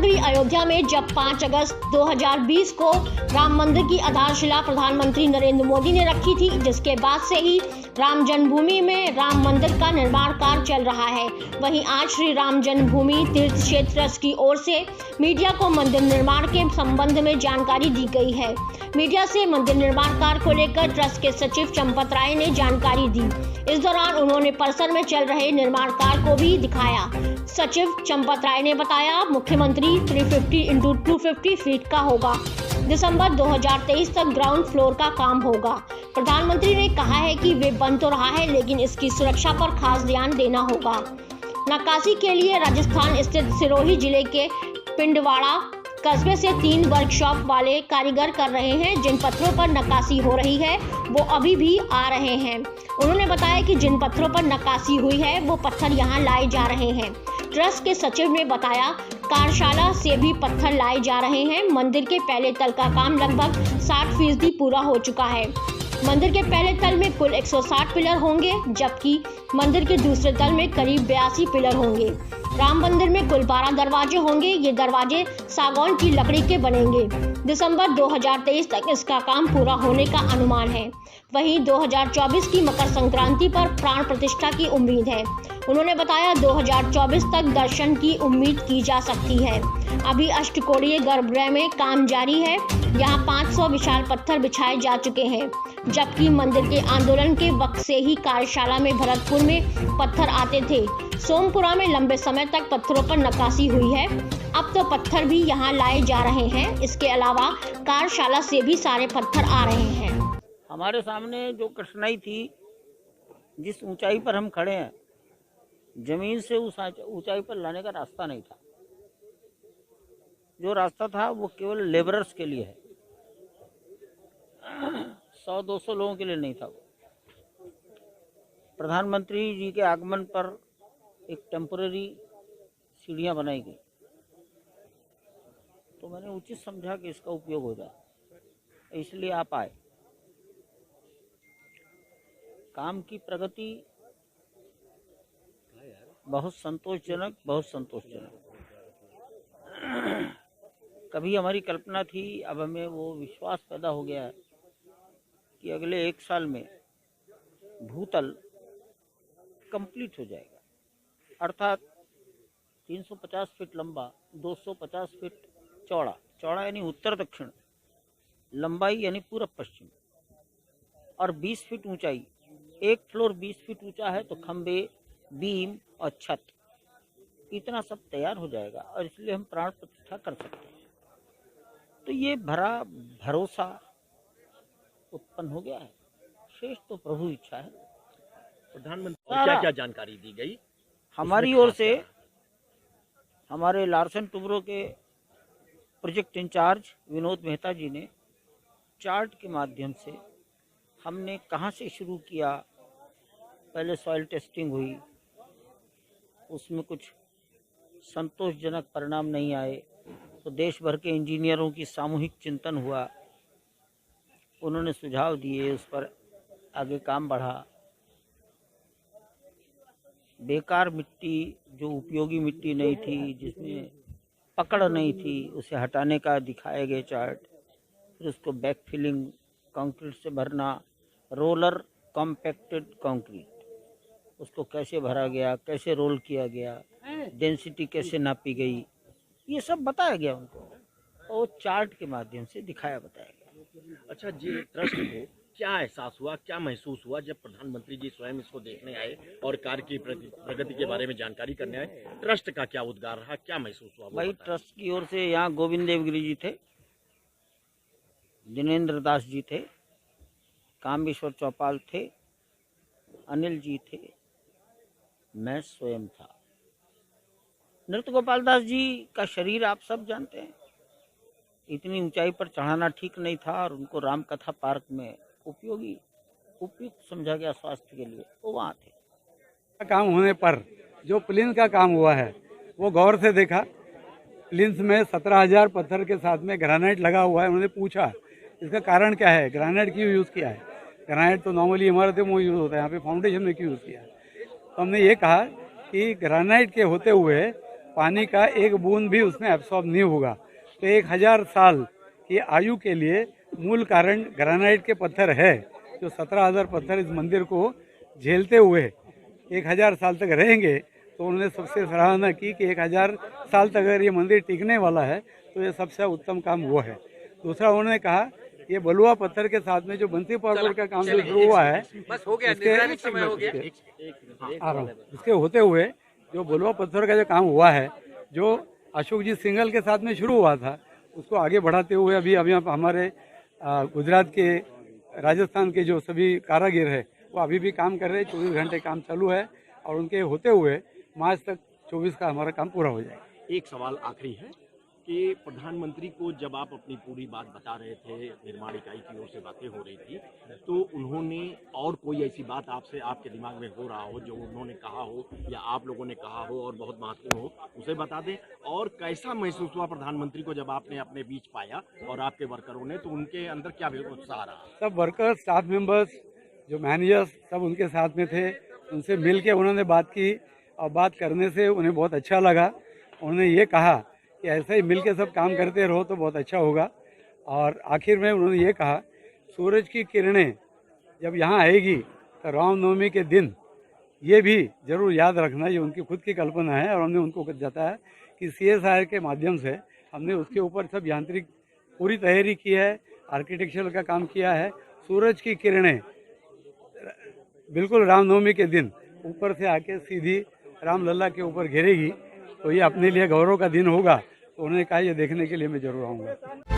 नगरी अयोध्या में जब 5 अगस्त 2020 को राम मंदिर की आधारशिला प्रधानमंत्री नरेंद्र मोदी ने रखी थी, जिसके बाद से ही राम जन्मभूमि में राम मंदिर का निर्माण कार्य चल रहा है। वहीं आज श्री राम जन्मभूमि तीर्थ क्षेत्र ट्रस्ट की ओर से मीडिया को मंदिर निर्माण के संबंध में जानकारी दी गई है। मीडिया से मंदिर निर्माण कार्य को लेकर ट्रस्ट के सचिव चंपत राय ने जानकारी दी। इस दौरान उन्होंने परिसर में चल रहे निर्माण कार्य को भी दिखाया। सचिव चंपत राय ने बताया, मुख्यमंत्री 350x250 फीट का होगा। दिसंबर 2023 तक ग्राउंड फ्लोर का काम होगा। प्रधानमंत्री ने कहा है कि वे बन तो रहा है, लेकिन इसकी सुरक्षा पर खास ध्यान देना होगा। नक्काशी के लिए राजस्थान स्थित सिरोही जिले के पिंडवाड़ा कस्बे से 3 वर्कशॉप वाले कारीगर कर रहे हैं। जिन पत्थरों पर नक्काशी हो रही है वो अभी भी आ रहे हैं। उन्होंने बताया कि जिन पत्थरों पर नक्काशी हुई है वो पत्थर यहाँ लाए जा रहे हैं। ट्रस्ट के सचिव ने बताया, कार्यशाला से भी पत्थर लाए जा रहे हैं। मंदिर के पहले तल का काम लगभग 60% पूरा हो चुका है। मंदिर के पहले तल में कुल 160 पिलर होंगे, जबकि मंदिर के दूसरे तल में करीब 82 पिलर होंगे। राम मंदिर में कुल 12 दरवाजे होंगे। ये दरवाजे सागौन की लकड़ी के बनेंगे। दिसंबर 2023 तक इसका काम पूरा होने का अनुमान है। वहीं 2024 की मकर संक्रांति पर प्राण प्रतिष्ठा की उम्मीद है। उन्होंने बताया, 2024 तक दर्शन की उम्मीद की जा सकती है। अभी अष्टकोणीय गर्भगृह में काम जारी है। यहाँ 500 विशाल पत्थर बिछाए जा चुके हैं, जबकि मंदिर के आंदोलन के वक्त से ही कार्यशाला में भरतपुर में पत्थर आते थे। सोमपुरा में लंबे समय तक पत्थरों पर नक्काशी हुई है। अब तो पत्थर भी यहाँ लाए जा रहे हैं। इसके अलावा कार्यशाला से भी सारे पत्थर आ रहे हैं। हमारे सामने जो कठिनाई थी, जिस ऊंचाई पर हम खड़े हैं, जमीन से उस ऊंचाई पर लाने का रास्ता नहीं था। जो रास्ता था वो केवल लेबरर्स के लिए है, 100-200 लोगों के लिए नहीं था। प्रधानमंत्री जी के आगमन पर एक टेम्पोररी सीढ़ियां बनाई गई, तो मैंने उचित समझा कि इसका उपयोग हो जाए, इसलिए आप आए। काम की प्रगति बहुत संतोषजनक। कभी हमारी कल्पना थी, अब हमें वो विश्वास पैदा हो गया है कि अगले 1 साल में भूतल कंप्लीट हो जाएगा। अर्थात 350 फीट लंबा, 250 फीट चौड़ा यानी उत्तर दक्षिण, लंबाई यानी पूरब पश्चिम, और 20 फीट ऊंचाई। एक फ्लोर 20 फीट ऊंचा है तो खंबे, बीम और छत, इतना सब तैयार हो जाएगा और इसलिए हम प्राण प्रतिष्ठा कर सकते हैं। तो ये भरोसा उत्पन्न हो गया है। शेष तो प्रभु इच्छा है। प्रधानमंत्री को क्या जानकारी दी गई? हमारी ओर से हमारे लार्सन टुब्रो के प्रोजेक्ट इंचार्ज विनोद मेहता जी ने चार्ट के माध्यम से, हमने कहाँ से शुरू किया, पहले सॉइल टेस्टिंग हुई, उसमें कुछ संतोषजनक परिणाम नहीं आए, तो देश भर के इंजीनियरों की सामूहिक चिंतन हुआ। उन्होंने सुझाव दिए, उस पर आगे काम बढ़ा। बेकार मिट्टी, जो उपयोगी मिट्टी नहीं थी, जिसमें पकड़ नहीं थी, उसे हटाने का दिखाए गए चार्ट। फिर उसको बैक फिलिंग कंक्रीट से भरना, रोलर कॉम्पैक्टेड कंक्रीट, उसको कैसे भरा गया, कैसे रोल किया गया, डेंसिटी कैसे नापी गई, ये सब बताया गया उनको और चार्ट के माध्यम से बताया गया। अच्छा जी, ट्रस्ट को क्या एहसास हुआ, क्या महसूस हुआ जब प्रधानमंत्री जी स्वयं इसको देखने आए और कार्य की प्रगति के बारे में जानकारी करने आए? ट्रस्ट का क्या उद्गार रहा, क्या महसूस हुआ? भाई, ट्रस्ट की ओर से यहाँ गोविंद देवगिरी जी थे, दिनेंद्र दास जी थे, कामेश्वर चौपाल थे, अनिल जी थे, मैं स्वयं था। नृत्य गोपाल दास जी का शरीर आप सब जानते हैं, इतनी ऊंचाई पर चढ़ाना ठीक नहीं था और उनको रामकथा पार्क में उपयुक्त समझा गया स्वास्थ्य के लिए, वो वहाँ थे। काम होने पर जो प्लिंथ का काम हुआ है वो गौर से देखा। प्लिंथ में 17,000 पत्थर के साथ में ग्रेनाइट लगा हुआ है। उन्होंने पूछा इसका कारण क्या है, ग्रेनाइट क्यों यूज़ किया है। ग्रेनाइट तो नॉर्मली इमारतों में यूज़ होता है, यहाँ पे फाउंडेशन में क्यों यूज़ किया है। तो हमने ये कहा कि ग्रेनाइट के होते हुए पानी का एक बूंद भी उसमें एब्सॉर्ब नहीं होगा। तो 1000 साल की आयु के लिए मूल कारण ग्रेनाइट के पत्थर है, जो 17,000 पत्थर इस मंदिर को झेलते हुए 1000 साल तक रहेंगे। तो उन्होंने सबसे सराहना की कि 1000 साल तक अगर ये मंदिर टिकने वाला है तो ये सबसे उत्तम काम वो है। दूसरा उन्होंने कहा ये बलुआ पत्थर के साथ में जो बंसी पार्कोर का काम जो शुरू हुआ है, इसके होते हुए जो बलुआ पत्थर का जो काम हुआ है, जो अशोक जी सिंघल के साथ में शुरू हुआ था, उसको आगे बढ़ाते हुए अभी हमारे गुजरात के, राजस्थान के जो सभी कारागिर है वो अभी भी काम कर रहे हैं। 24 घंटे काम चालू है और उनके होते हुए मार्च तक 24 का हमारा काम पूरा हो जाएगा। एक सवाल आखिरी है कि प्रधानमंत्री को जब आप अपनी पूरी बात बता रहे थे, निर्माण इकाई की ओर से बातें हो रही थी, तो उन्होंने और कोई ऐसी बात आपसे आपके दिमाग में हो रहा हो जो उन्होंने कहा हो या आप लोगों ने कहा हो और बहुत महत्वपूर्ण हो, उसे बता दें। और कैसा महसूस हुआ प्रधानमंत्री को जब आपने अपने बीच पाया और आपके वर्करों ने, तो उनके अंदर क्या उत्साह रहा? सब वर्कर्स, स्टाफ मेंबर्स, जो मैनेजर्स, सब उनके साथ में थे। उनसे मिल के उन्होंने बात की और बात करने से उन्हें बहुत अच्छा लगा। उन्होंने ये कहा कि ऐसे ही मिल के सब काम करते रहो तो बहुत अच्छा होगा। और आखिर में उन्होंने ये कहा, सूरज की किरणें जब यहाँ आएगी तो रामनवमी के दिन ये भी जरूर याद रखना। ये उनकी खुद की कल्पना है और हमने उनको बताया कि CSIR के माध्यम से हमने उसके ऊपर सब यांत्रिक पूरी तैयारी की है, आर्किटेक्चर का काम किया है। सूरज की किरणें बिल्कुल रामनवमी के दिन ऊपर से आके सीधी रामलला के ऊपर गिरेगी, तो ये अपने लिए गौरव का दिन होगा। तो उन्होंने कहा ये देखने के लिए मैं जरूर आऊँगा।